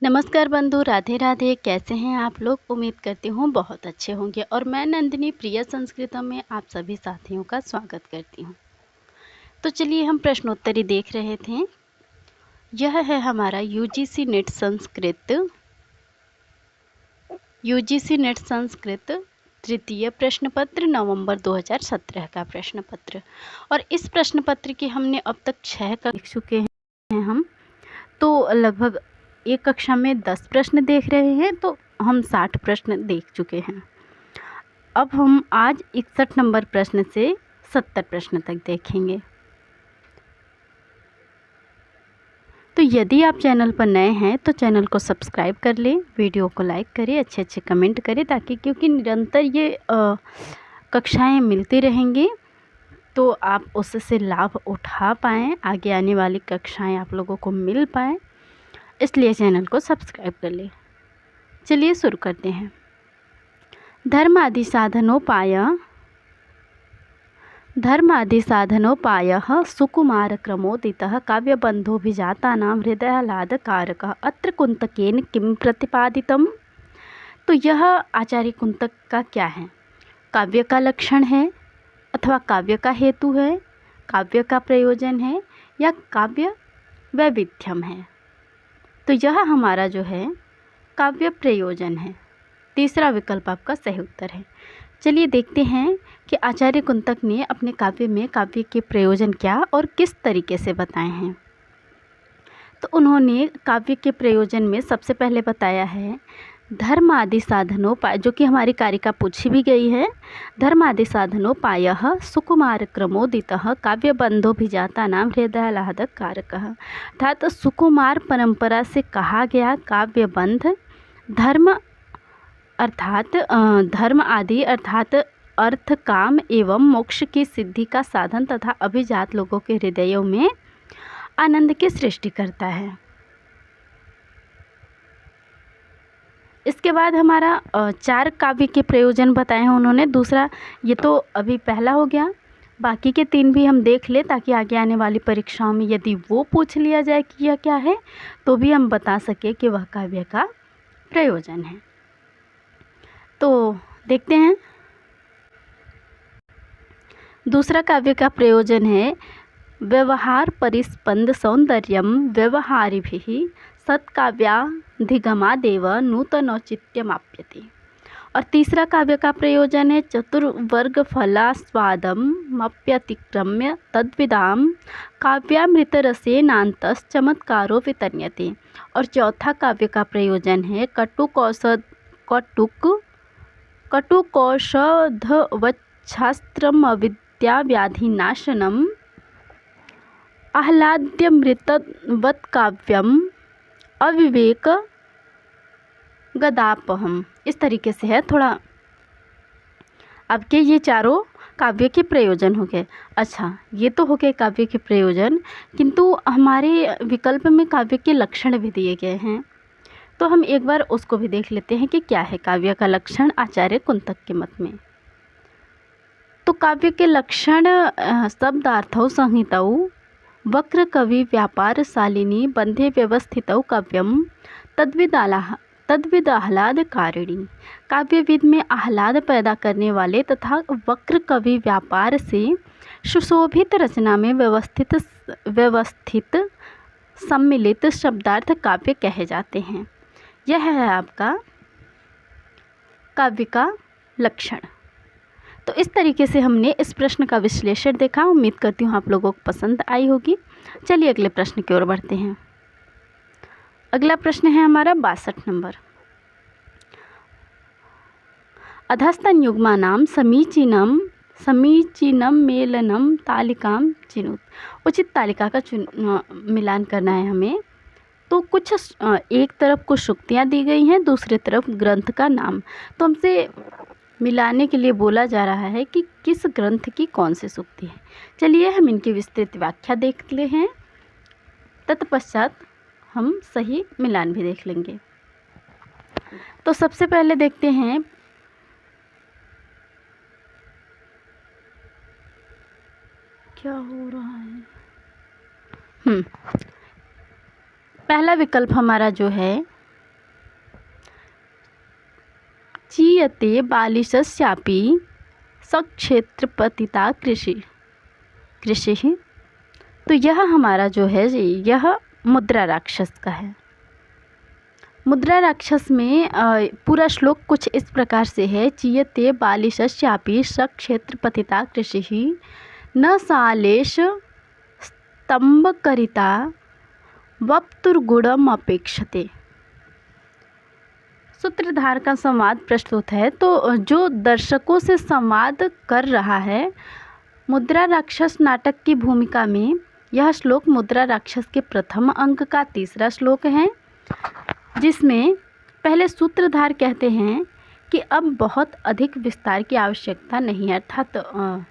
नमस्कार बंधु, राधे राधे। कैसे हैं आप लोग? उम्मीद करती हूँ बहुत अच्छे होंगे। और मैं नंदिनी प्रिय संस्कृतम में आप सभी साथियों का स्वागत करती हूँ। तो चलिए, हम प्रश्नोत्तरी देख रहे थे। यह है हमारा यूजीसी नेट संस्कृत तृतीय प्रश्न पत्र नवंबर 2017 का प्रश्न पत्र। और इस प्रश्न पत्र की हमने अब तक 6 का देख चुके हैं हम। तो लगभग एक कक्षा में 10 प्रश्न देख रहे हैं, तो हम 60 प्रश्न देख चुके हैं। अब हम आज 61 नंबर प्रश्न से 70 प्रश्न तक देखेंगे। तो यदि आप चैनल पर नए हैं तो चैनल को सब्सक्राइब कर लें, वीडियो को लाइक करें, अच्छे अच्छे कमेंट करें, ताकि क्योंकि निरंतर ये कक्षाएं मिलती रहेंगी तो आप उससे लाभ उठा पाएँ, आगे आने वाली कक्षाएं आप लोगों को मिल पाएँ, इसलिए चैनल को सब्सक्राइब कर लें। चलिए शुरू करते हैं। धर्मादि साधनोपायः सुकुमारक्रमोदितः काव्यबन्धोऽभिजातानां हृदयाह्लादकारकः। अत्र कुन्तकेन किं प्रतिपादितम्? तो यह आचार्य कुंतक का क्या है? काव्य का लक्षण है, अथवा काव्य का हेतु है, काव्य का प्रयोजन है, या काव्य वैविध्यम है? तो यह हमारा जो है काव्य प्रयोजन है। तीसरा विकल्प आपका सही उत्तर है। चलिए देखते हैं कि आचार्य कुंतक ने अपने काव्य में काव्य के प्रयोजन क्या और किस तरीके से बताए हैं। तो उन्होंने काव्य के प्रयोजन में सबसे पहले बताया है धर्मादि साधनोपाय, जो कि हमारी कारिका पूछी भी गई है। धर्मादि साधनोपायः सुकुमार क्रमोदितः काव्यबन्धोऽभिजातानां हृदयाह्लादकारकः। अर्थात सुकुमार परंपरा से कहा गया काव्यबंध धर्म धर्म आदि अर्थात अर्थ, काम एवं मोक्ष की सिद्धि का साधन तथा अभिजात लोगों के हृदयों में आनंद की सृष्टि करता है। इसके बाद हमारा 4 काव्य के प्रयोजन बताए हैं उन्होंने। दूसरा, ये तो अभी पहला हो गया, बाकी के 3 भी हम देख लें, ताकि आगे आने वाली परीक्षाओं में यदि वो पूछ लिया जाए कि यह क्या है, तो भी हम बता सके कि वह काव्य का प्रयोजन है। तो देखते हैं। दूसरा काव्य का प्रयोजन है व्यवहार परिस्पंद सौंदर्यम व्यवहारिभिः सत्काव्याधिगमादेव नूतनौचित्यमाप्यते। और तीसरा काव्य का प्रयोजन है चतुर्वर्ग फलास्वादमप्यतिक्रम्य तद्विदां काव्यामृतरसेनान्तश्चमत्कारो वितन्यते। और चौथा काव्य का प्रयोजन है कटुकौशधवच्छास्त्रमविद्याव्याधिनाशनम् आह्लाद्यमृतवत्काव्यम अविवेक गदापहम। इस तरीके से है थोड़ा। आपके ये चारों काव्य के प्रयोजन हो गए। अच्छा, ये तो हो गए काव्य के प्रयोजन, किंतु हमारे विकल्प में काव्य के लक्षण भी दिए गए हैं। तो हम एक बार उसको भी देख लेते हैं कि क्या है काव्य का लक्षण आचार्य कुंतक के मत में। तो काव्य के लक्षण शब्दार्थौ संहितौ वक्र कवि व्यापारशालिनी बंधे व्यवस्थितौ काव्यम तद्विद आह्लादकारिणी। काव्यविद में आह्लाद पैदा करने वाले तथा वक्र कवि व्यापार से सुशोभित रचना में व्यवस्थित सम्मिलित शब्दार्थ काव्य कहे जाते हैं। यह है आपका काव्य का लक्षण। तो इस तरीके से हमने इस प्रश्न का विश्लेषण देखा। उम्मीद करती हूँ आप लोगों को पसंद आई होगी। चलिए अगले प्रश्न की ओर बढ़ते हैं। अगला प्रश्न है हमारा 62 नंबर। अधस्तन युग्मानां समीचीनम मेलनम तालिकाम चिनुत। उचित तालिका का मिलान करना है हमें। तो कुछ एक तरफ कुछ सूक्तियाँ दी गई हैं, दूसरी तरफ ग्रंथ का नाम। तो हमसे मिलाने के लिए बोला जा रहा है कि किस ग्रंथ की कौन सी सूक्ति है। चलिए हम इनकी विस्तृत व्याख्या देख ले हैं, तत्पश्चात हम सही मिलान भी देख लेंगे। तो सबसे पहले देखते हैं क्या हो रहा है। पहला विकल्प हमारा जो है चीयते बालिशस्यापि सक्षेत्रपतिता कृषि। तो यह हमारा जो है यह मुद्रा राक्षस का है। मुद्रा राक्षस में पूरा श्लोक कुछ इस प्रकार से है। चीयते बालिशस्यापि सक्षेत्रपतिता कृषि न सालेश स्तंभकरिता वप्तुर्गुणम अपेक्षते। सूत्रधार का संवाद प्रस्तुत है। तो जो दर्शकों से संवाद कर रहा है मुद्रा राक्षस नाटक की भूमिका में, यह श्लोक मुद्रा राक्षस के प्रथम अंक का तीसरा श्लोक है, जिसमें पहले सूत्रधार कहते हैं कि अब बहुत अधिक विस्तार की आवश्यकता नहीं है, अर्थात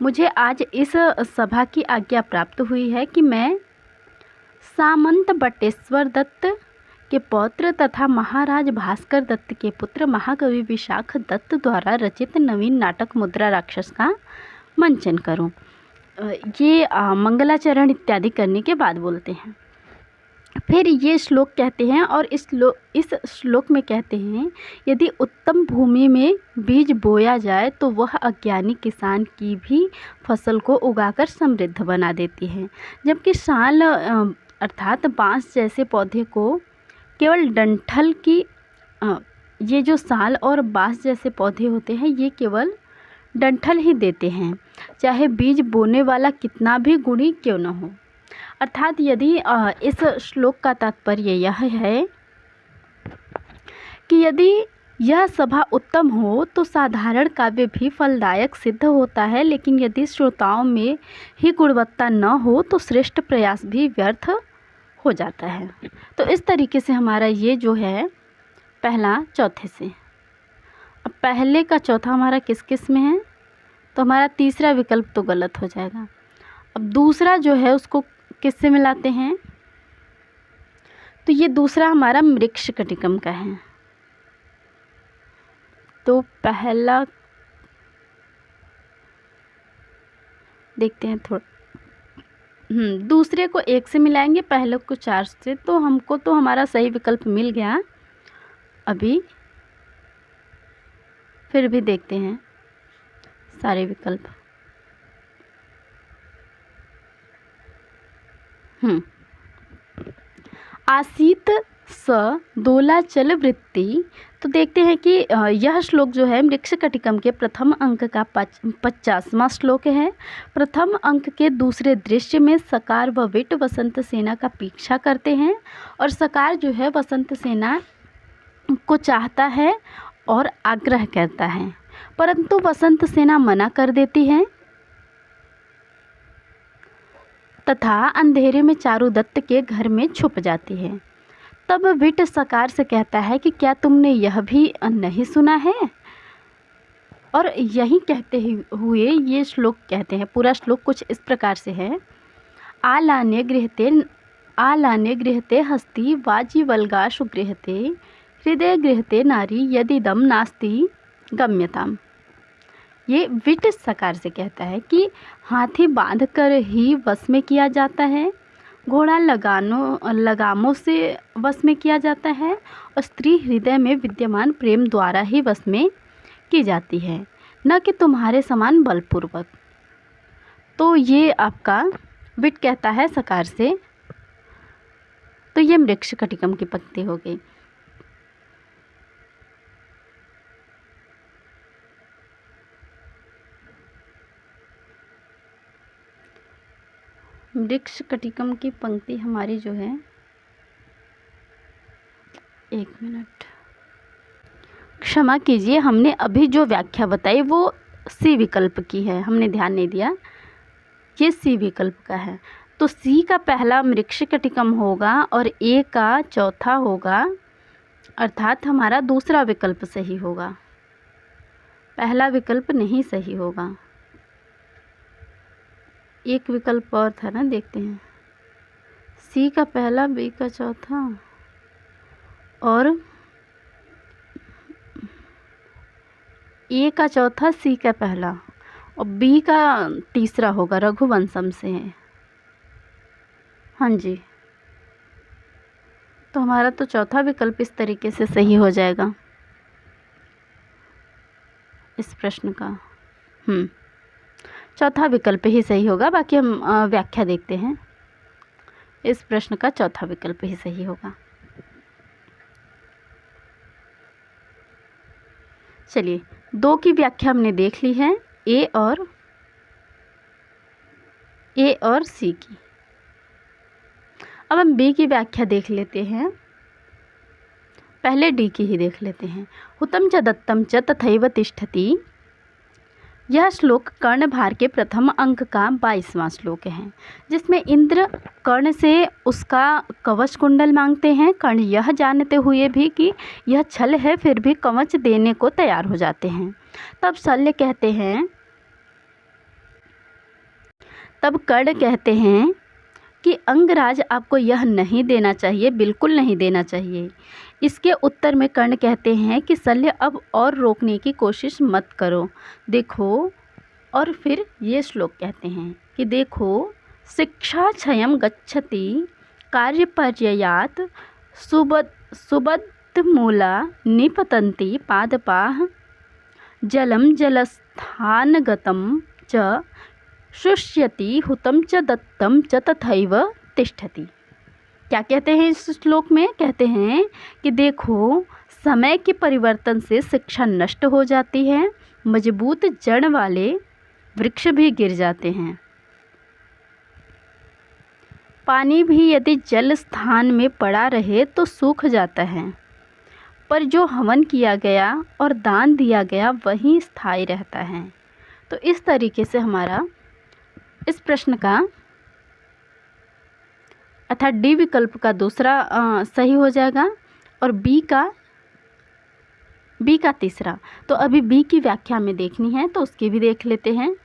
मुझे आज इस सभा की आज्ञा प्राप्त हुई है कि मैं सामंत बटेश्वर दत्त के पौत्र तथा महाराज भास्कर दत्त के पुत्र महाकवि विशाख दत्त द्वारा रचित नवीन नाटक मुद्रा राक्षस का मंचन करूं। ये मंगलाचरण इत्यादि करने के बाद बोलते हैं। फिर ये श्लोक कहते हैं और इस श्लोक में कहते हैं, यदि उत्तम भूमि में बीज बोया जाए तो वह अज्ञानी किसान की भी फसल को उगाकर समृद्ध बना देती है, जबकि साल अर्थात बांस जैसे पौधे को केवल डंठल की ये जो साल और बांस जैसे पौधे होते हैं ये केवल डंठल ही देते हैं, चाहे बीज बोने वाला कितना भी गुणी क्यों न हो। अर्थात यदि इस श्लोक का तात्पर्य यह है कि यदि यह सभा उत्तम हो तो साधारण काव्य भी फलदायक सिद्ध होता है, लेकिन यदि श्रोताओं में ही गुणवत्ता न हो तो श्रेष्ठ प्रयास भी व्यर्थ हो जाता है। तो इस तरीके से हमारा ये जो है पहला चौथे से, अब पहले का चौथा हमारा किस किस में है, तो हमारा तीसरा विकल्प तो गलत हो जाएगा। अब दूसरा जो है उसको किससे मिलाते हैं, तो ये दूसरा हमारा मृक्षकटिकम का है। तो पहला देखते हैं थोड़ा, दूसरे को 1 से मिलाएंगे, पहले को 4 से, तो हमको तो हमारा सही विकल्प मिल गया। अभी फिर भी देखते हैं सारे विकल्प। आसीत स दोलाचल वृत्ति। तो देखते हैं कि यह श्लोक जो है मृक्षकटिकम के प्रथम अंक का 50वां श्लोक है। प्रथम अंक के दूसरे दृश्य में सकार व विट वसंत सेना का पीछा करते हैं और सकार जो है वसंत सेना को चाहता है और आग्रह करता है, परंतु वसंत सेना मना कर देती है तथा अंधेरे में चारुदत्त के घर में छुप जाती है। तब विट सकार से कहता है कि क्या तुमने यह भी नहीं सुना है। और यही कहते हुए ये श्लोक कहते हैं। पूरा श्लोक कुछ इस प्रकार से है। आलान्य गृहते हस्ति वाजीवल्गाशु गृहते हृदय गृहते नारी यदिदम नास्ति गम्यताम। ये विट सकार से कहता है कि हाथी बांधकर ही वश में किया जाता है, घोड़ा लगामों से वश में किया जाता है और स्त्री हृदय में विद्यमान प्रेम द्वारा ही वश में की जाती है, न कि तुम्हारे समान बलपूर्वक। तो ये आपका विट कहता है सकार से। तो ये मृक्षकटिकम की पंक्ति हो गई। मृक्षकटिकम की पंक्ति हमारी जो है, 1 मिनट क्षमा कीजिए, हमने अभी जो व्याख्या बताई वो सी विकल्प की है, हमने ध्यान नहीं दिया। ये सी विकल्प का है। तो सी का पहला मृक्षकटिकम होगा और ए का चौथा होगा, अर्थात हमारा दूसरा विकल्प सही होगा, पहला विकल्प नहीं सही होगा। एक विकल्प और था ना, देखते हैं। सी का पहला, बी का चौथा और ए का चौथा, सी का पहला और बी का तीसरा होगा, रघुवंशम से है। हाँ जी, तो हमारा तो चौथा विकल्प इस तरीके से सही हो जाएगा। इस प्रश्न का? चौथा विकल्प ही सही होगा, बाकी हम व्याख्या देखते हैं। इस प्रश्न का चौथा विकल्प ही सही होगा। चलिए, 2 की व्याख्या हमने देख ली है, ए और सी की। अब हम बी की व्याख्या देख लेते हैं। पहले डी की ही देख लेते हैं। हुतं च दत्तं च तथैव तिष्ठति। यह श्लोक कर्णभार के प्रथम अंक का 22वां श्लोक है, जिसमें इंद्र कर्ण से उसका कवच कुंडल मांगते हैं। कर्ण यह जानते हुए भी कि यह छल है, फिर भी कवच देने को तैयार हो जाते हैं। तब कर्ण कहते हैं कि अंगराज, आपको यह नहीं देना चाहिए, बिल्कुल नहीं देना चाहिए। इसके उत्तर में कर्ण कहते हैं कि शल्य, अब और रोकने की कोशिश मत करो, देखो। और फिर ये श्लोक कहते हैं कि देखो, शिक्षा क्षयं गच्छति कार्यपर्ययात् सुबद्धमूला निपतन्ति पादपाः जलं जलस्थानगतं च शुष्यति हुतं च दत्तं च तथैव तिष्ठति। क्या कहते हैं इस श्लोक में? कहते हैं कि देखो, समय के परिवर्तन से शिक्षा नष्ट हो जाती है, मजबूत जड़ वाले वृक्ष भी गिर जाते हैं, पानी भी यदि जल स्थान में पड़ा रहे तो सूख जाता है, पर जो हवन किया गया और दान दिया गया वही स्थायी रहता है। तो इस तरीके से हमारा इस प्रश्न का अर्थात डी विकल्प का दूसरा सही हो जाएगा और बी का तीसरा। तो अभी बी की व्याख्या में देखनी है, तो उसकी भी देख लेते हैं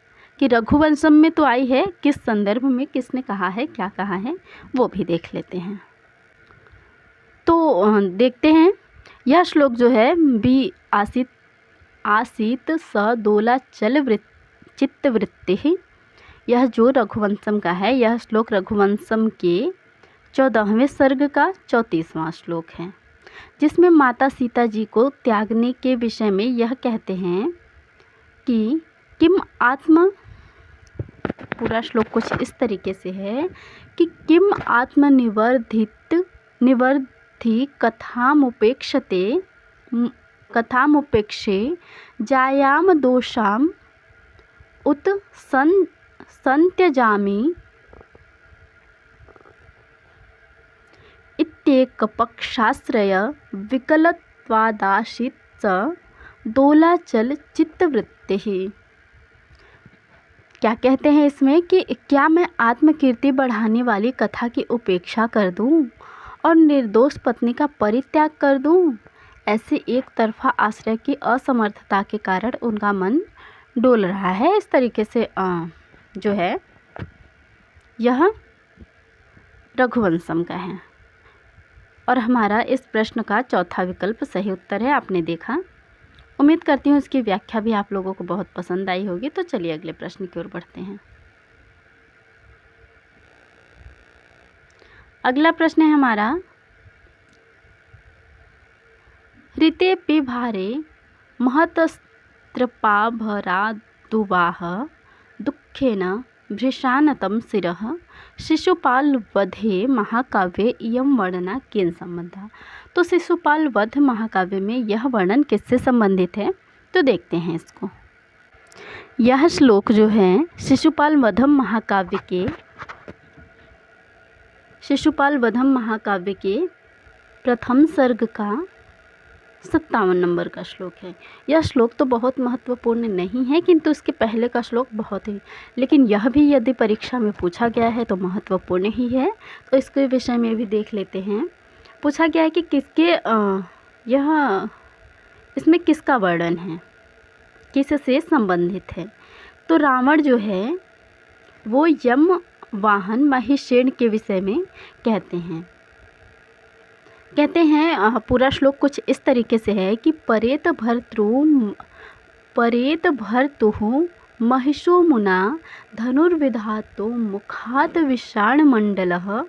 कि रघुवंशम में तो आई है, किस संदर्भ में किसने कहा है, क्या कहा है, वो भी देख लेते हैं। तो देखते हैं, यह श्लोक जो है बी आसीत स दोला चल चित्तवृत्ति, यह जो रघुवंशम का है, यह श्लोक रघुवंशम के 14वें सर्ग का 34वां श्लोक है, जिसमें माता सीता जी को त्यागने के विषय में यह कहते हैं कि किम आत्म, पूरा श्लोक कुछ इस तरीके से है कि किम आत्मनिवर्धि कथामुपेक्षे जायाम दोषाम उत संत्यजामि इत्येकपक्षाश्रय विकलत्वादाशित च दोलाचल चित्तवृत्तिः। क्या कहते हैं इसमें कि क्या मैं आत्मकीर्ति बढ़ाने वाली कथा की उपेक्षा कर दूं और निर्दोष पत्नी का परित्याग कर दूं? ऐसे एक तरफा आश्रय की असमर्थता के कारण उनका मन डोल रहा है। इस तरीके से जो है यह रघुवंशम का है और हमारा इस प्रश्न का चौथा विकल्प सही उत्तर है। आपने देखा, उम्मीद करती हूँ इसकी व्याख्या भी आप लोगों को बहुत पसंद आई होगी। तो चलिए अगले प्रश्न की ओर बढ़ते हैं। अगला प्रश्न है हमारा, ऋतेऽपि भारे महतस्त्रपाभरादुवाह दुःखेन भृशानतं शिरः शिशुपाल वधे महाकाव्ये इयं वर्णना केन संबंधा। तो शिशुपाल वध महाकाव्य में यह वर्णन किससे संबंधित है? तो देखते हैं इसको। यह श्लोक जो है शिशुपाल वधम महाकाव्य के प्रथम सर्ग का 57 नंबर का श्लोक है। यह श्लोक तो बहुत महत्वपूर्ण नहीं है, किंतु इसके पहले का श्लोक बहुत ही, लेकिन यह भी यदि परीक्षा में पूछा गया है तो महत्वपूर्ण ही है। तो इसके विषय में भी देख लेते हैं। पूछा गया है कि इसमें किसका वर्णन है, किससे संबंधित है। तो रावण जो है वो यम वाहन महिषेण के विषय में कहते हैं। पूरा श्लोक कुछ इस तरीके से है कि परेत भर्तुः महिषो मुना धनुर्विधातो मुखात् विषाणमण्डलः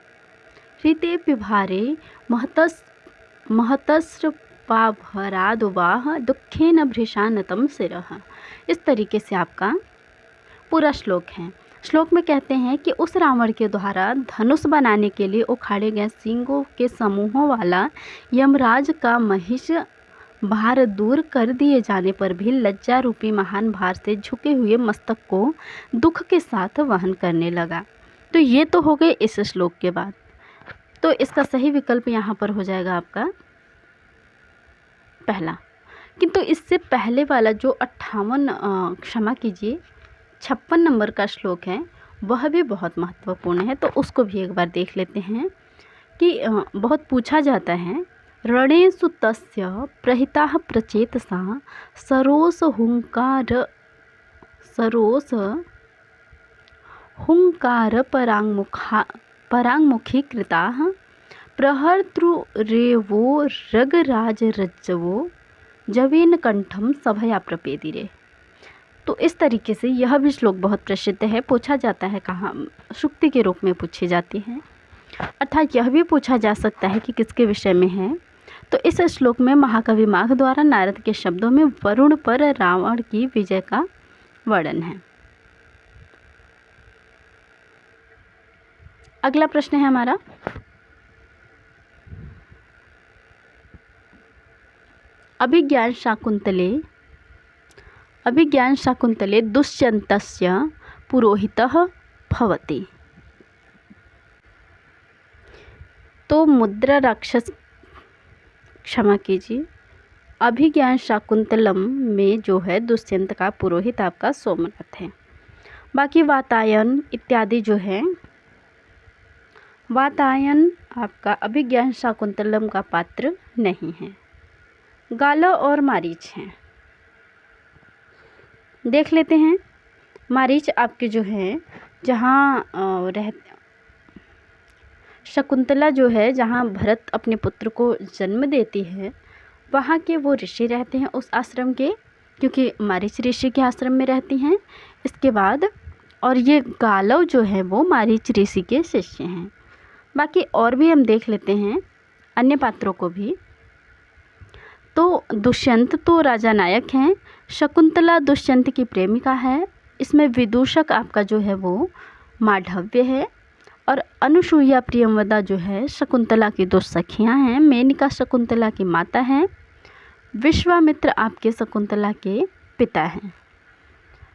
ऋतेऽपि भारे महतस्रपाभरादुवाह उपाभरादुवाह दुःखेन भृशानतं शिरः। इस तरीके से आपका पूरा श्लोक है। श्लोक में कहते हैं कि उस रावण के द्वारा धनुष बनाने के लिए उखाड़े गए सींगों के समूहों वाला यमराज का महिष भार दूर कर दिए जाने पर भी लज्जा रूपी महान भार से झुके हुए मस्तक को दुख के साथ वहन करने लगा। तो ये तो हो गए इस श्लोक के बाद। तो इसका सही विकल्प यहाँ पर हो जाएगा आपका पहला। किंतु इससे पहले वाला जो 56 नंबर का श्लोक है वह भी बहुत महत्वपूर्ण है, तो उसको भी एक बार देख लेते हैं कि बहुत पूछा जाता है। रणेषु तस्य प्रहिताः प्रचेतसा सरोष हुंकार पराङ्मुखी कृताः प्रहर्तृरेवो रगराजरज्जवो जवेन कंठम सभया प्रपेदिरे। तो इस तरीके से यह भी श्लोक बहुत प्रसिद्ध है, पूछा जाता है, कहाँ सूक्ति के रूप में पूछी जाती है। अर्थात यह भी पूछा जा सकता है कि किसके विषय में है। तो इस श्लोक में महाकवि माघ द्वारा नारद के शब्दों में वरुण पर रावण की विजय का वर्णन है। अगला प्रश्न है हमारा, अभिज्ञान शाकुंतले दुष्यन्तस्य पुरोहितः भवति। तो मुद्रा राक्षस, क्षमा कीजिए, अभिज्ञान शाकुंतलम में जो है दुष्यंत का पुरोहित आपका सोमनाथ है। बाकी वातायन इत्यादि जो है, वातायन आपका अभिज्ञान शाकुंतलम का पात्र नहीं है। गालो और मारीच हैं, देख लेते हैं। मारीच आपके जो है जहाँ शकुंतला जो है जहाँ भरत अपने पुत्र को जन्म देती है वहाँ के वो ऋषि रहते हैं उस आश्रम के, क्योंकि मारीच ऋषि के आश्रम में रहती हैं। इसके बाद और ये गालव जो है वो मारीच ऋषि के शिष्य हैं। बाकी और भी हम देख लेते हैं अन्य पात्रों को भी। तो दुष्यंत तो राजा नायक हैं, शकुंतला दुष्यंत की प्रेमिका है। इसमें विदूषक आपका जो है वो माधव्य है, और अनुसूया प्रियंवदा जो है शकुंतला की दो सखियां हैं। मेनका शकुंतला की माता हैं, विश्वामित्र आपके शकुंतला के पिता हैं।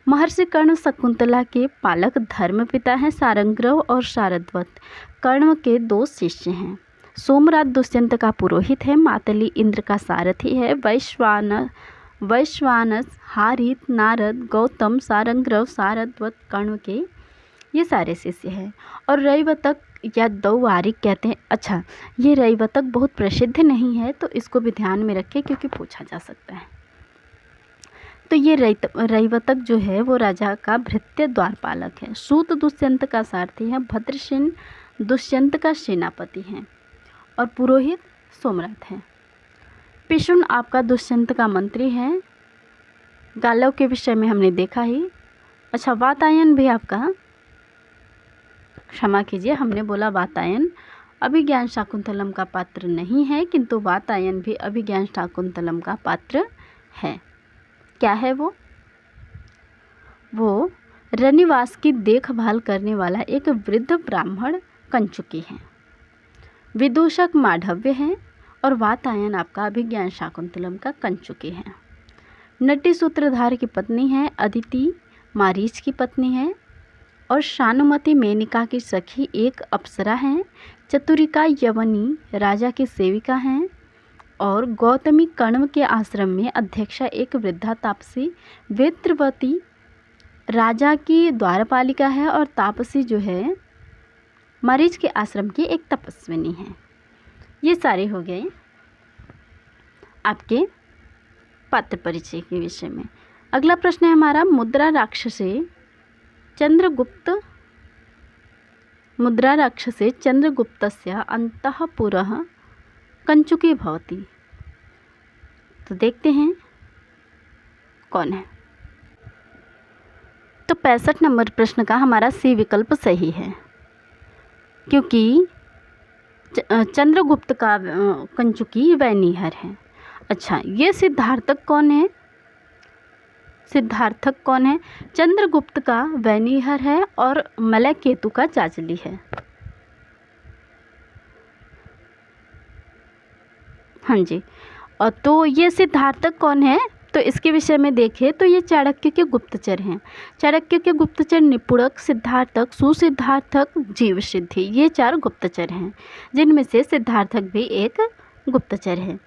महर्षि कर्ण शकुंतला के पालक धर्म पिता हैं। सारंग्रव और शारद्वत कर्ण के दो शिष्य हैं। सोमराज दुष्यंत का पुरोहित है। मातली इंद्र का सारथी है। वैश्वानस हारित नारद गौतम सारंग्रव शारद्वत कर्ण के ये सारे शिष्य हैं। और रैवतक या दौवारिक कहते हैं। अच्छा, ये रैवतक बहुत प्रसिद्ध नहीं है, तो इसको भी ध्यान में रखें क्योंकि पूछा जा सकता है। तो ये रैवतक जो है वो राजा का भृत्य द्वारपालक है। सूत दुष्यंत का सारथी है। भद्रसेन दुष्यंत का सेनापति है और पुरोहित सोमनाथ है। पिशुन आपका दुष्यंत का मंत्री है। गालव के विषय में हमने देखा ही। अच्छा, वातायन भी आपका, क्षमा कीजिए हमने बोला वातायन अभिज्ञान शाकुंतलम का पात्र नहीं है, किंतु वातायन भी अभिज्ञान शाकुंतलम का पात्र है। क्या है वो रनिवास की देखभाल करने वाला एक वृद्ध ब्राह्मण कंचुकी है। विदूषक माधव्य है और वातायन आपका अभिज्ञान शाकुंतलम का कंचुकी है। नटी सूत्रधार की पत्नी है। अदिति मारीच की पत्नी है और शानुमति मेनिका की सखी एक अप्सरा हैं। चतुरिका यवनी राजा की सेविका हैं और गौतमी कण्व के आश्रम में अध्यक्षा एक वृद्धा तापसी वेत्रवती राजा की द्वारपालिका है और तापसी जो है मरीच के आश्रम की एक तपस्विनी है। ये सारे हो गए आपके पात्र परिचय के विषय में। अगला प्रश्न है हमारा, मुद्रा राक्षसे चंद्रगुप्तस्य अंतःपुरः कंचुकी भवति। तो देखते हैं कौन है। तो 65 नंबर प्रश्न का हमारा सी विकल्प सही है, क्योंकि चंद्रगुप्त का कंचुकी वैनिहर है। अच्छा, ये सिद्धार्थक कौन है? सिद्धार्थक कौन है? चंद्रगुप्त का वैनिहर है और मलय केतु का जाजली है। हाँ जी। और तो ये सिद्धार्थक कौन है? तो इसके विषय में देखें तो ये चाणक्य के गुप्तचर हैं। चाणक्य के गुप्तचर निपुणक, सिद्धार्थक, सुसिद्धार्थक, जीवसिद्धि, ये 4 गुप्तचर हैं, जिनमें से सिद्धार्थक भी एक गुप्तचर है।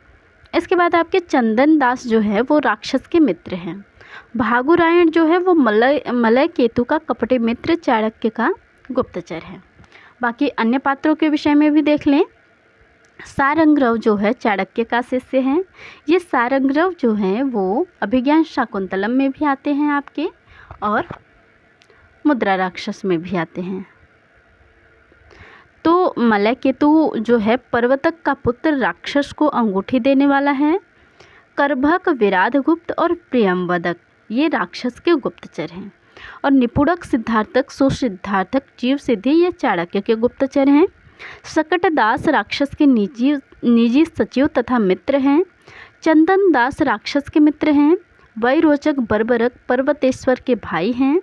इसके बाद आपके चंदन दास जो है वो राक्षस के मित्र हैं। भागुरायण जो है वो मलय केतु का कपटी मित्र, चाणक्य का गुप्तचर है। बाकी अन्य पात्रों के विषय में भी देख लें। सारंगरव जो है चाणक्य का शिष्य हैं। ये सारंगरव जो हैं वो अभिज्ञान शाकुंतलम में भी आते हैं आपके, और मुद्रा राक्षस में भी आते हैं। तो मलय केतु जो है पर्वतक का पुत्र, राक्षस को अंगूठी देने वाला है। करभक, विराधगुप्त और प्रियंवदक ये राक्षस के गुप्तचर हैं। और निपुणक, सिद्धार्थक, सुसिद्धार्थक, जीवसिद्धि ये चाणक्य के गुप्तचर हैं। सकटदास राक्षस के निजी सचिव तथा मित्र हैं। चंदन दास राक्षस के मित्र हैं। वैरोचक, बर्बरक पर्वतेश्वर के भाई हैं।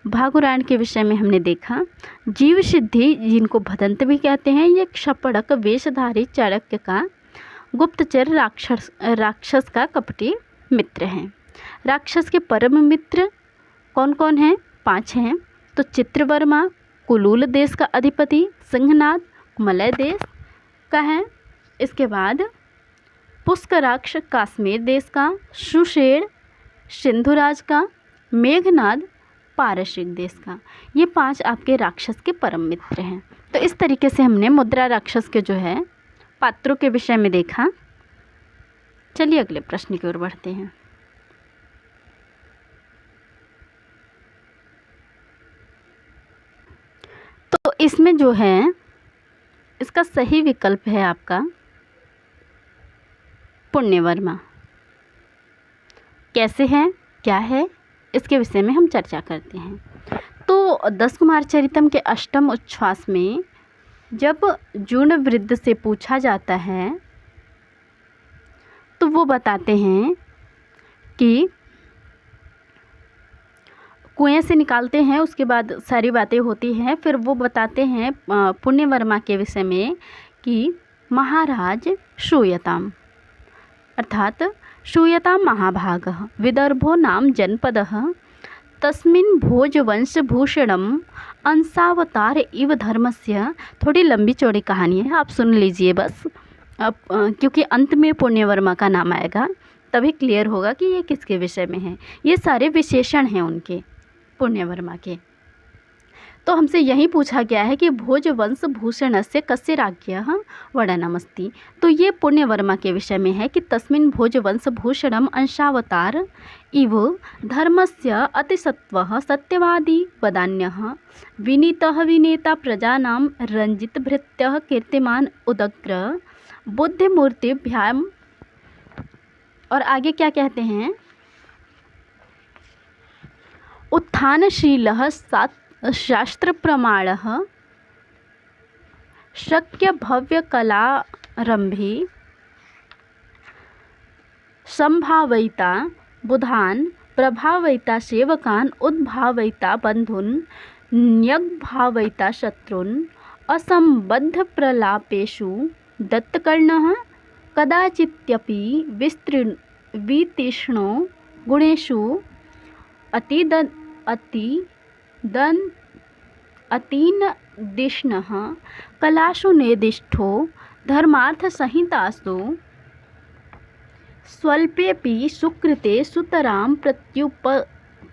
भागुरायण के विषय में हमने देखा। जीवसिद्धि जिनको भदंत भी कहते हैं, ये क्षपड़क वेशधारी चाणक्य का गुप्तचर राक्षस का कपटी मित्र हैं। राक्षस के परम मित्र कौन कौन हैं? 5 हैं। तो चित्रवर्मा कुलूल देश का अधिपति, सिंहनाद मलय देश का है। इसके बाद पुष्कराक्ष कश्मीर देश का, सुषेण सिंधुराज का, मेघनाद पारसिक देश का। ये 5 आपके राक्षस के परम मित्र हैं। तो इस तरीके से हमने मुद्रा राक्षस के जो है पात्रों के विषय में देखा। चलिए अगले प्रश्न की ओर बढ़ते हैं। तो इसमें जो है इसका सही विकल्प है आपका पुण्यवर्मा। कैसे है, क्या है, इसके विषय में हम चर्चा करते हैं। तो 10 कुमार चरितम के अष्टम उच्छ्वास में जब जूनवृद्ध से पूछा जाता है तो वो बताते हैं कि कुएं से निकालते हैं, उसके बाद सारी बातें होती हैं। फिर वो बताते हैं पुण्यवर्मा के विषय में कि महाराज श्रूयताम, अर्थात श्रूयताम महाभागः विदर्भो नाम जनपदः तस्मिन् भोजवंशभूषणम् अंशावतार इव धर्मस्य। थोड़ी लंबी चौड़ी कहानी है, आप सुन लीजिए बस। अब क्योंकि अंत में पुण्यवर्मा का नाम आएगा तभी क्लियर होगा कि ये किसके विषय में है। ये सारे विशेषण हैं उनके, पुण्यवर्मा के। तो हमसे यही पूछा गया है कि भोजवंश भूषणस्य कस्य राज्ञः वर्णनमस्ति। तो ये पुण्यवर्मा के विषय में है कि तस्मिन् भोजवंश भूषणम अंशावतार इव धर्मस्य अतिसत्वः सत्यवादी वदान्यः विनीतः विनेता प्रजानां रंजितभृत्यः कीर्तिमान उदग्र बुद्धिमूर्तिभ्याम। और आगे क्या कहते हैं? उत्थानशीलः शास्त्र प्रमाणः शक्य भव्य कलारंभी संभावयिता बुधान प्रभावयिता सेवकान उद्भावयिता बंधुन न्यग्भावयिता शत्रुन असंबद्ध प्रलापेषु दत्तकर्णः कदाचित्यपि वितीक्ष्णो गुणेषु अतीनदिष्णः कलासु निर्दिष्टो धर्मार्थसंहितासु स्वल्पेऽपि सुकृते सुतरां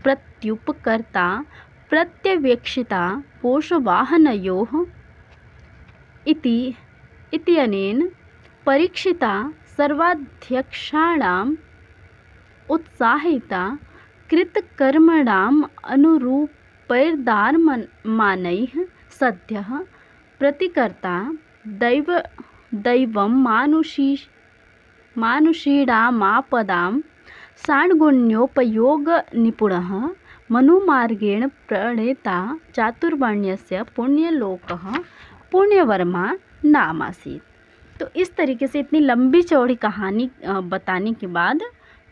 प्रत्युपकर्ता प्रत्यवेक्षिता पोषवाहनयोः इत्यनेन परीक्षिता सर्वाध्यक्षाणाम् उत्साहिता कृतकर्मणाम् अनुरूपैर्दारमानैः सद्यः प्रतिकर्ता दैवं मानुषीणामापदां षड्गुण्योपयोगनिपुणः मनुमार्गेण प्रणेता चातुर्वर्ण्यस्य पुण्यलोकः पुण्यवर्मा नामासीत्। तो इस तरीके से इतनी लंबी चौड़ी कहानी बताने के बाद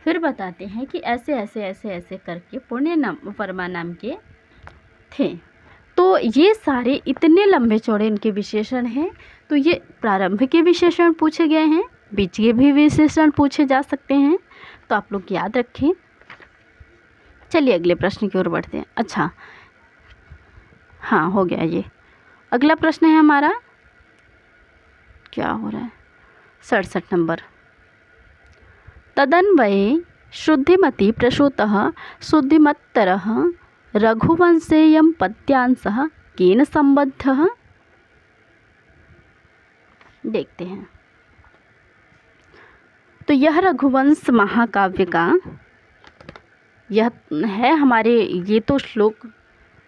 फिर बताते हैं कि ऐसे ऐसे ऐसे ऐसे करके पुण्य नाम परमा नाम के थे। तो ये सारे इतने लंबे चौड़े इनके विशेषण हैं। तो ये प्रारंभ के विशेषण पूछे गए हैं, बीच के भी विशेषण पूछे जा सकते हैं, तो आप लोग याद रखें। चलिए अगले प्रश्न की ओर बढ़ते हैं। अच्छा हाँ, हो गया ये। अगला प्रश्न है हमारा, क्या हो रहा है, 67 नंबर। तदन्वये शुद्धिमती प्रसूतः शुद्धिमत्तरः रघुवंशेयं पद्यांशः केन संबद्धः। देखते हैं। तो यह रघुवंश महाकाव्य का यह है हमारे, ये तो श्लोक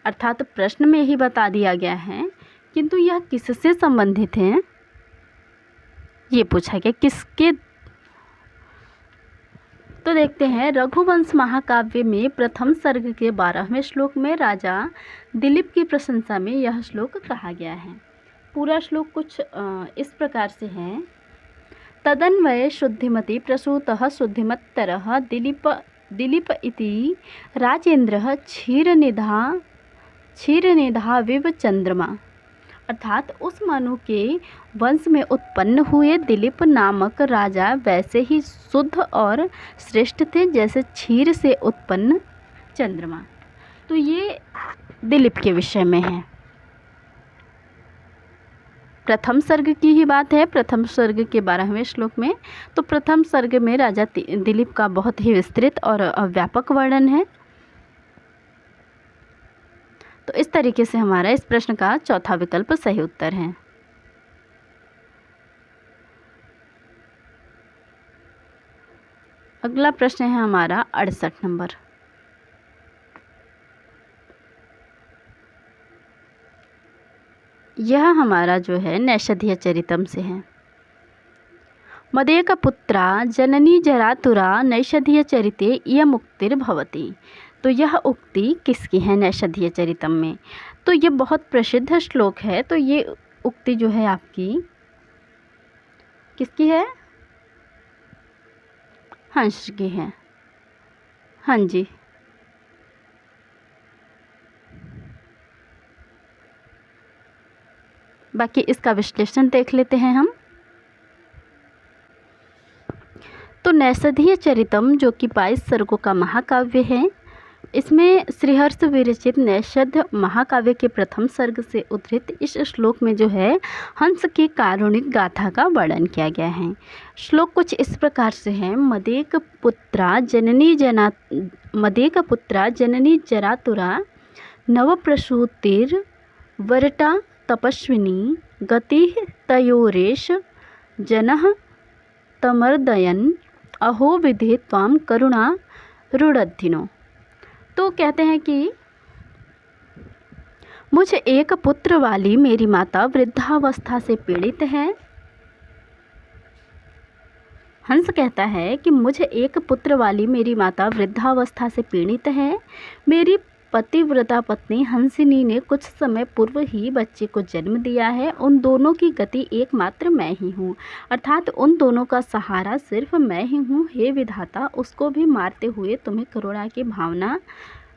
अर्थात प्रश्न में ही बता दिया गया है, किंतु यह किससे संबंधित है ये पूछा गया, किसके। तो देखते हैं, रघुवंश महाकाव्य में प्रथम सर्ग के 12वें श्लोक में राजा दिलीप की प्रशंसा में यह श्लोक कहा गया है। पूरा श्लोक कुछ इस प्रकार से है। तदन्वये शुद्धिमती प्रसूतः शुद्धिमत्तरः दिलीप इति राजेन्द्रः क्षीरनिधाविव चंद्रमा। अर्थात उस मनु के वंश में उत्पन्न हुए दिलीप नामक राजा वैसे ही शुद्ध और श्रेष्ठ थे जैसे क्षीर से उत्पन्न चंद्रमा। तो ये दिलीप के विषय में है। प्रथम सर्ग की ही बात है, प्रथम सर्ग के 12वें श्लोक में। तो प्रथम सर्ग में राजा दिलीप का बहुत ही विस्तृत और व्यापक वर्णन है। तो इस तरीके से हमारा इस प्रश्न का चौथा विकल्प सही उत्तर है। अगला प्रश्न है हमारा 68 नंबर। यह हमारा जो है नैषधीय चरितम से है। मदेक पुत्रा जननी जरातुरा नैषधीय चरिते इयम् उक्तिर्भवति। तो यह उक्ति किसकी है नैषधीय चरितम में? तो ये बहुत प्रसिद्ध श्लोक है। तो ये उक्ति जो है आपकी किसकी है? हंस की है। हाँ जी, बाकी इसका विश्लेषण देख लेते हैं हम। तो नैषधीय चरितम जो कि 22 सर्गों का महाकाव्य है, इसमें श्रीहर्ष विरचित नैषध महाकाव्य के प्रथम सर्ग से उद्धृत इस श्लोक में जो है हंस की कारुणिक गाथा का वर्णन किया गया है। श्लोक कुछ इस प्रकार से है। मदेक पुत्रा जननी जरातुरा नवप्रसूतिर्वरटा तपस्विनी गतिः तयोरेष जनः तमर्दयन् अहो विधे त्वां करुणा रुणद्धिनो। तो कहते हैं कि मुझे एक पुत्र वाली मेरी माता वृद्धावस्था से पीड़ित है। हंस कहता है कि मुझे एक पुत्र वाली मेरी माता वृद्धावस्था से पीड़ित है। मेरी पतिव्रता पत्नी हंसिनी ने कुछ समय पूर्व ही बच्चे को जन्म दिया है। उन दोनों की गति एकमात्र मैं ही हूँ, अर्थात उन दोनों का सहारा सिर्फ मैं ही हूँ। हे विधाता, उसको भी मारते हुए तुम्हें करुणा की भावना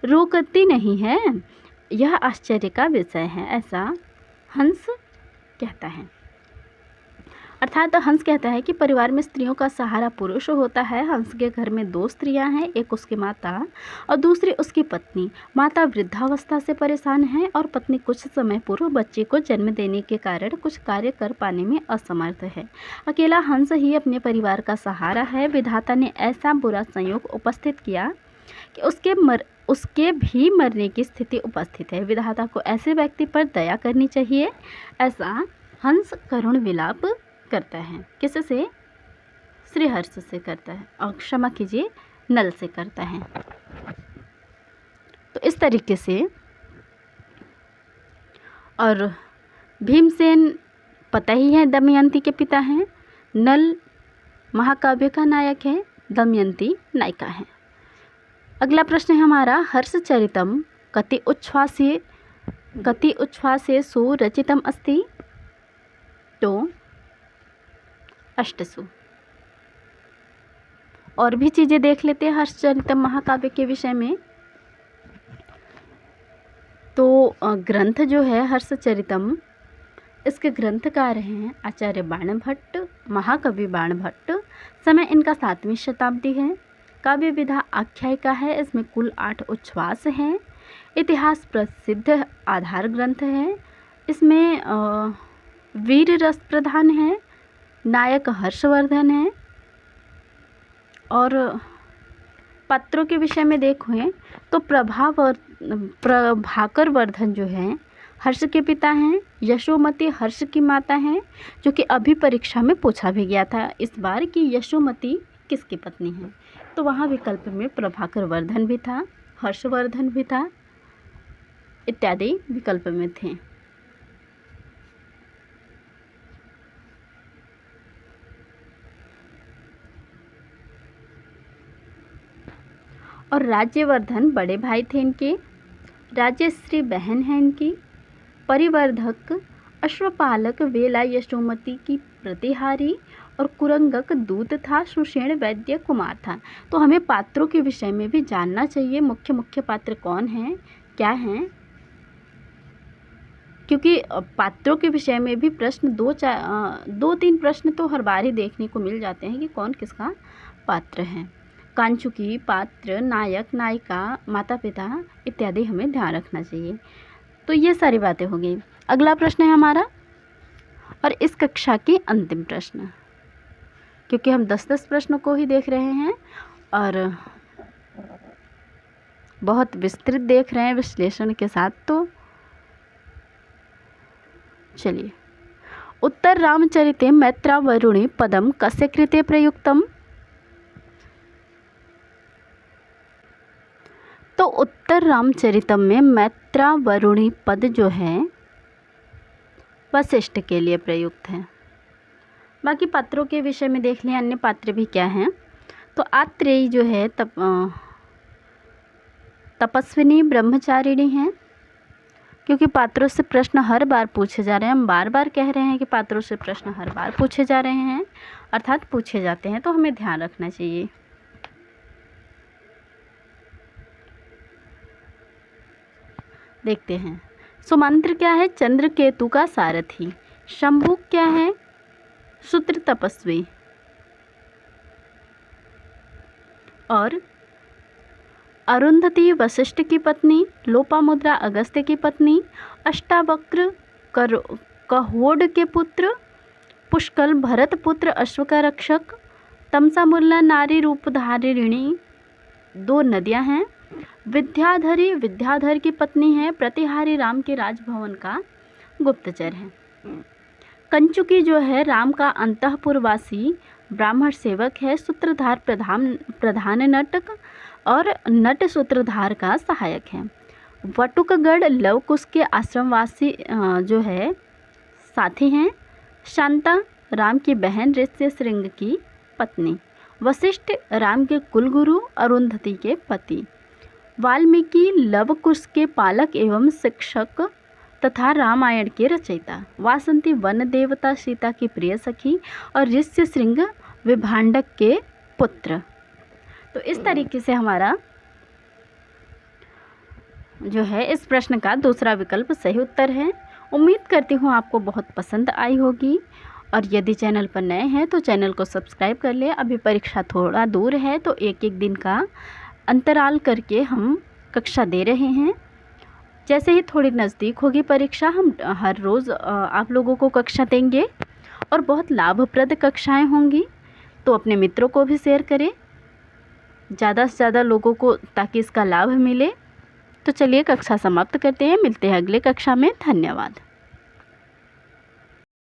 रोकती नहीं है, यह आश्चर्य का विषय है, ऐसा हंस कहता है। अर्थात हंस कहता है कि परिवार में स्त्रियों का सहारा पुरुष होता है। हंस के घर में 2 स्त्रियां हैं, एक उसकी माता और दूसरी उसकी पत्नी। माता वृद्धावस्था से परेशान है और पत्नी कुछ समय पूर्व बच्चे को जन्म देने के कारण कुछ कार्य कर पाने में असमर्थ है। अकेला हंस ही अपने परिवार का सहारा है। विधाता ने ऐसा बुरा संयोग उपस्थित किया कि उसके भी मरने की स्थिति उपस्थित है। विधाता को ऐसे व्यक्ति पर दया करनी चाहिए, ऐसा हंस करुण विलाप करता है। किससे? श्रीहर्ष से करता है, और क्षमा कीजिए नल से करता है। तो इस तरीके से, और भीमसेन पता ही है दमयंती के पिता हैं। नल महाकाव्य का नायक है, दमयंती नायिका है। अगला प्रश्न है हमारा हर्षचरितम कति उच्छ्वासे सुरचितम अस्ति। तो अष्टसु। और भी चीज़ें देख लेते हैं हर्षचरितम महाकाव्य के विषय में। तो ग्रंथ जो है हर्षचरितम, इसके ग्रंथकार हैं आचार्य बाणभट्ट, महाकवि बाणभट्ट। समय इनका 7वीं शताब्दी है। काव्य विधा आख्यायिका है, इसमें कुल 8 उच्छ्वास हैं। इतिहास प्रसिद्ध आधार ग्रंथ है। इसमें वीर रस प्रधान है, नायक हर्षवर्धन है। और पात्रों के विषय में देखें तो प्रभाकर वर्धन जो है हर्ष के पिता हैं। यशोमती हर्ष की माता हैं, जो कि अभी परीक्षा में पूछा भी गया था इस बार कि यशोमती किसकी पत्नी है। तो वहाँ विकल्प में प्रभाकर वर्धन भी था, हर्षवर्धन भी था, इत्यादि विकल्प में थे। और राज्यवर्धन बड़े भाई थे इनके, राजश्री बहन है इनकी, परिवर्धक अश्वपालक वेला यशोमती की प्रतिहारी और कुरंगक दूत था, सुषेण वैद्य कुमार था। तो हमें पात्रों के विषय में भी जानना चाहिए, मुख्य पात्र कौन हैं, क्या हैं, क्योंकि पात्रों के विषय में भी प्रश्न 2-3 प्रश्न तो हर बार ही देखने को मिल जाते हैं कि कौन किसका पात्र है। कांचुकी, पात्र, नायक, नायिका, माता पिता इत्यादि हमें ध्यान रखना चाहिए। तो ये सारी बातें हो गई। अगला प्रश्न है हमारा, और इस कक्षा के अंतिम प्रश्न, क्योंकि हम 10-10 प्रश्नों को ही देख रहे हैं और बहुत विस्तृत देख रहे हैं विश्लेषण के साथ। तो चलिए, उत्तर रामचरिते मैत्रावरुणि पदम कस्य कृते प्रयुक्तम। तो उत्तर रामचरितम में मैत्रावरुणि पद जो है वशिष्ठ के लिए प्रयुक्त है। बाकी पात्रों के विषय में देख लें, अन्य पात्र भी क्या हैं। तो आत्रेयी जो है तपस्विनी ब्रह्मचारिणी हैं, क्योंकि पात्रों से प्रश्न हर बार पूछे जा रहे हैं। हम बार बार कह रहे हैं कि पात्रों से प्रश्न हर बार पूछे जा रहे हैं, अर्थात पूछे जाते हैं, तो हमें ध्यान रखना चाहिए। देखते हैं, सुमंत्र क्या है, चंद्रकेतु का सारथी। शंभु क्या है, सूत्र तपस्वी। और अरुंधति वशिष्ठ की पत्नी, लोपामुद्रा अगस्त्य की पत्नी, अष्टावक्र कहोड के पुत्र, पुष्कल भरत पुत्र अश्व का रक्षक, तमसामुल्ला नारी रूपधारिणी 2 नदियां हैं, विद्याधरी विद्याधर की पत्नी है, प्रतिहारी राम के राजभवन का गुप्तचर है। कंचुकी जो है राम का अंतःपुरवासी ब्राह्मण सेवक है, सूत्रधार प्रधान नटक और नट सूत्रधार का सहायक है। वटुकगढ़ लवकुश के आश्रमवासी जो है साथी हैं। शांता राम की बहन ऋष्य श्रृंग की पत्नी। वशिष्ठ राम के कुलगुरु, अरुंधति के पति। वाल्मीकि लवकुश के पालक एवं शिक्षक तथा रामायण के रचयिता। वासंती वन देवता सीता की प्रिय सखी और ऋष्य श्रृंग विभांडक के पुत्र। तो इस तरीके से हमारा जो है इस प्रश्न का दूसरा विकल्प सही उत्तर है। उम्मीद करती हूँ आपको बहुत पसंद आई होगी, और यदि चैनल पर नए हैं तो चैनल को सब्सक्राइब कर ले। अभी परीक्षा थोड़ा दूर है, तो एक दिन का अंतराल करके हम कक्षा दे रहे हैं। जैसे ही थोड़ी नज़दीक होगी परीक्षा, हम हर रोज़ आप लोगों को कक्षा देंगे, और बहुत लाभप्रद कक्षाएं होंगी। तो अपने मित्रों को भी शेयर करें ज़्यादा से ज़्यादा लोगों को, ताकि इसका लाभ मिले। तो चलिए कक्षा समाप्त करते हैं, मिलते हैं अगले कक्षा में। धन्यवाद।